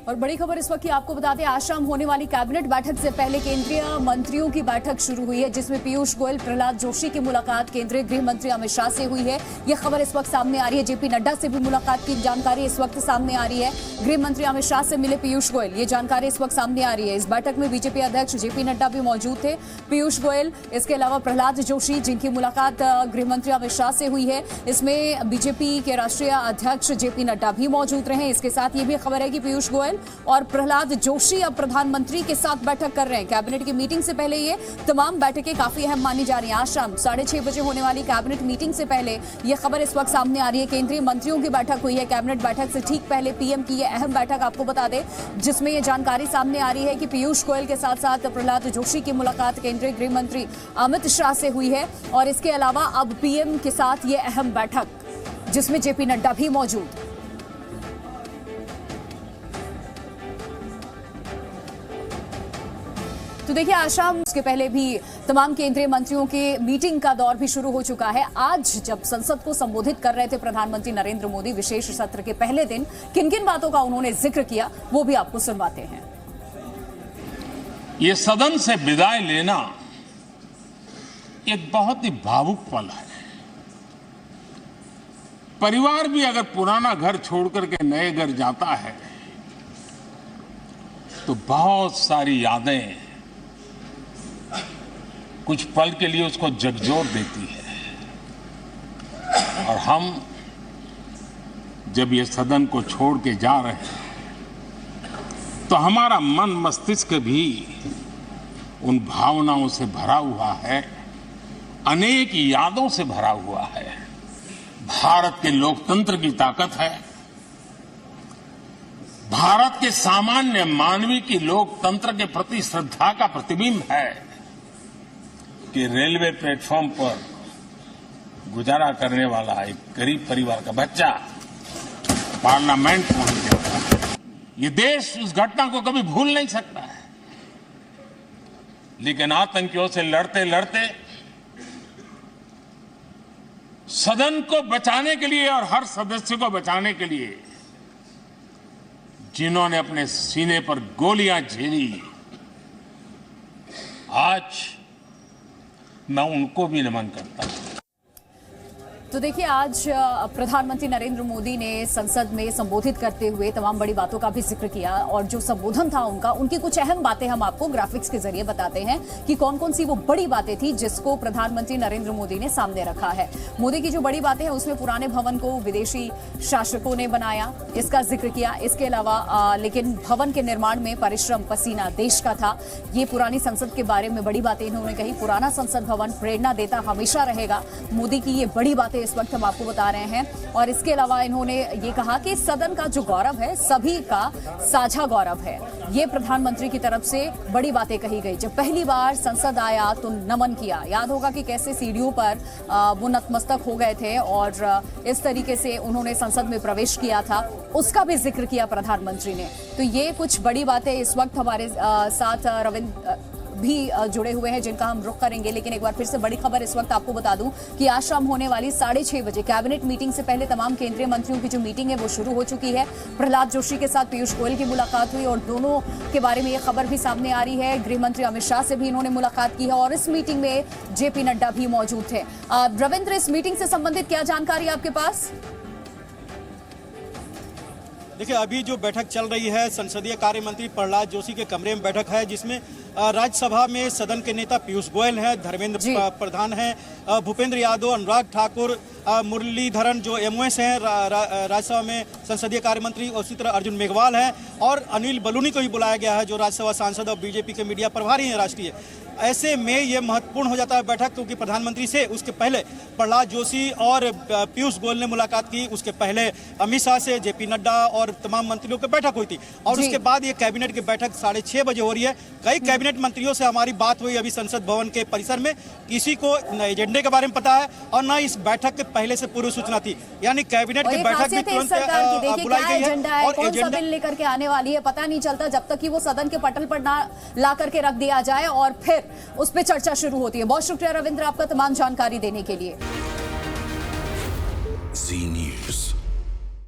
और बड़ी खबर इस वक्त की आपको बता दें, आज शाम होने वाली कैबिनेट बैठक से पहले केंद्रीय मंत्रियों की बैठक शुरू हुई है, जिसमें पीयूष गोयल, प्रहलाद जोशी की मुलाकात केंद्रीय गृह मंत्री अमित शाह से हुई है। यह खबर इस वक्त सामने आ रही है। जेपी नड्डा से भी मुलाकात की जानकारी इस वक्त सामने आ रही है। गृह मंत्री अमित शाह से मिले पीयूष गोयल, ये जानकारी इस वक्त सामने आ रही है। इस बैठक में बीजेपी अध्यक्ष जेपी नड्डा भी मौजूद थे। पीयूष गोयल, इसके अलावा प्रहलाद जोशी, जिनकी मुलाकात गृह मंत्री अमित शाह से हुई है, इसमें बीजेपी के राष्ट्रीय अध्यक्ष जेपी नड्डा भी मौजूद रहे। इसके साथ ये भी खबर है कि पीयूष गोयल और प्रहलाद जोशी अब प्रधानमंत्री के साथ बैठक कर रहे हैं। कैबिनेट की मीटिंग से पहले ये तमाम बैठकें काफी अहम मानी जा रही हैं। आज शाम 6:30 बजे होने वाली कैबिनेट मीटिंग से पहले ये खबर इस वक्त सामने आ रही है। केंद्रीय मंत्रियों की बैठक हुई है। कैबिनेट बैठक से ठीक पहले पीएम की ये अहम बैठक आपको बता दें, जिसमें ये जानकारी सामने आ रही है कि पीयूष गोयल के साथ साथ प्रहलाद जोशी की मुलाकात केंद्रीय गृह मंत्री अमित शाह से हुई है। और इसके अलावा अब पीएम के साथ ये अहम बैठक, जिसमें जेपी नड्डा भी मौजूद। तो देखिए, आज शाम उसके पहले भी तमाम केंद्रीय मंत्रियों के मीटिंग का दौर भी शुरू हो चुका है। आज जब संसद को संबोधित कर रहे थे प्रधानमंत्री नरेंद्र मोदी, विशेष सत्र के पहले दिन किन किन बातों का उन्होंने जिक्र किया, वो भी आपको सुनवाते हैं। ये सदन से विदाई लेना एक बहुत ही भावुक पल है। परिवार भी अगर पुराना घर छोड़कर के नए घर जाता है तो बहुत सारी यादें कुछ पल के लिए उसको झकझोर देती है। और हम जब ये सदन को छोड़ के जा रहे हैं तो हमारा मन मस्तिष्क भी उन भावनाओं से भरा हुआ है, अनेक यादों से भरा हुआ है। भारत के लोकतंत्र की ताकत है, भारत के सामान्य मानवी की लोकतंत्र के प्रति श्रद्धा का प्रतिबिंब है कि रेलवे प्लेटफॉर्म पर गुजारा करने वाला एक गरीब परिवार का बच्चा पार्लियामेंट पहुंच गया। ये देश उस घटना को कभी भूल नहीं सकता है। लेकिन आतंकियों से लड़ते लड़ते सदन को बचाने के लिए और हर सदस्य को बचाने के लिए जिन्होंने अपने सीने पर गोलियां झेली, आज मैं उनको भी नमन करता हूं। तो देखिए, आज प्रधानमंत्री नरेंद्र मोदी ने संसद में संबोधित करते हुए तमाम बड़ी बातों का भी जिक्र किया। और जो संबोधन था उनका, उनकी कुछ अहम बातें हम आपको ग्राफिक्स के जरिए बताते हैं कि कौन कौन सी वो बड़ी बातें थी जिसको प्रधानमंत्री नरेंद्र मोदी ने सामने रखा है। मोदी की जो बड़ी बातें हैं उसमें पुराने भवन को विदेशी शासकों ने बनाया, इसका जिक्र किया। इसके अलावा लेकिन भवन के निर्माण में परिश्रम पसीना देश का था। ये पुरानी संसद के बारे में बड़ी बातें इन्होंने कही। पुराना संसद भवन प्रेरणा देता हमेशा रहेगा, मोदी की ये बड़ी बातें इस वक्त हम आपको बता रहे हैं। और इसके अलावा इन्होंने ये कहा कि सदन का जो गौरव है सभी का साझा गौरव है। ये प्रधानमंत्री की तरफ से बड़ी बातें कही गई। जब पहली बार संसद आया तो नमन किया। याद होगा कि कैसे सीढ़ियों पर वो नतमस्तक हो गए थे और इस तरीके से उन्होंने संसद में प्रवेश किया था, उसका भी जिक्र किया प्रधानमंत्री ने। तो ये कुछ बड़ी बातें इस वक्त हमारे साथ रविंद्र भी जुड़े हुए हैं, जिनका हम रुख करेंगे। लेकिन एक बार फिर से बड़ी खबर इस वक्त आपको बता दूं कि आज शाम होने वाली 6:30 बजे कैबिनेट मीटिंग से पहले तमाम केंद्रीय मंत्रियों की जो मीटिंग है वो शुरू हो चुकी है। प्रहलाद जोशी के साथ पीयूष गोयल की मुलाकात हुई और दोनों के बारे में ये खबर भी सामने आ रही है। गृह मंत्री अमित शाह से भी इन्होंने मुलाकात की है और इस मीटिंग में जेपी नड्डा भी मौजूद थे। रविंद्र, इस मीटिंग से संबंधित क्या जानकारी आपके पास? देखिए, अभी जो बैठक चल रही है संसदीय कार्य मंत्री प्रहलाद जोशी के कमरे में बैठक है, जिसमें राज्यसभा में सदन के नेता पीयूष गोयल हैं, धर्मेंद्र प्रधान हैं, भूपेंद्र यादव, अनुराग ठाकुर, मुरलीधरन जो एमओएस हैं राज्यसभा में संसदीय कार्य मंत्री, और उसी तरह अर्जुन मेघवाल हैं और अनिल बलूनी को भी बुलाया गया है जो राज्यसभा सांसद और बीजेपी के मीडिया प्रभारी हैं राष्ट्रीय। ऐसे में ये महत्वपूर्ण हो जाता है बैठक, क्योंकि प्रधानमंत्री से उसके पहले प्रहलाद जोशी और पीयूष गोयल ने मुलाकात की। उसके पहले अमित शाह से जेपी नड्डा और तमाम मंत्रियों की बैठक हुई थी। और उसके बाद ये कैबिनेट की बैठक 6:30 बजे हो रही है। कई कैबिनेट मंत्रियों से हमारी बात हुई अभी संसद भवन के परिसर में, किसी को न एजेंडे के बारे में पता है और न इस बैठक के पहले से पूर्व सूचना थी। यानी कैबिनेट की बैठक भी तुरंत बुलाई गई है और कौन सा बिल लेकर के आने वाली है पता नहीं चलता जब तक कि वो सदन के पटल पर ना ला करके रख दिया जाए और फिर उस पर चर्चा शुरू होती है। बहुत शुक्रिया रविंद्र आपका तमाम जानकारी देने के लिए।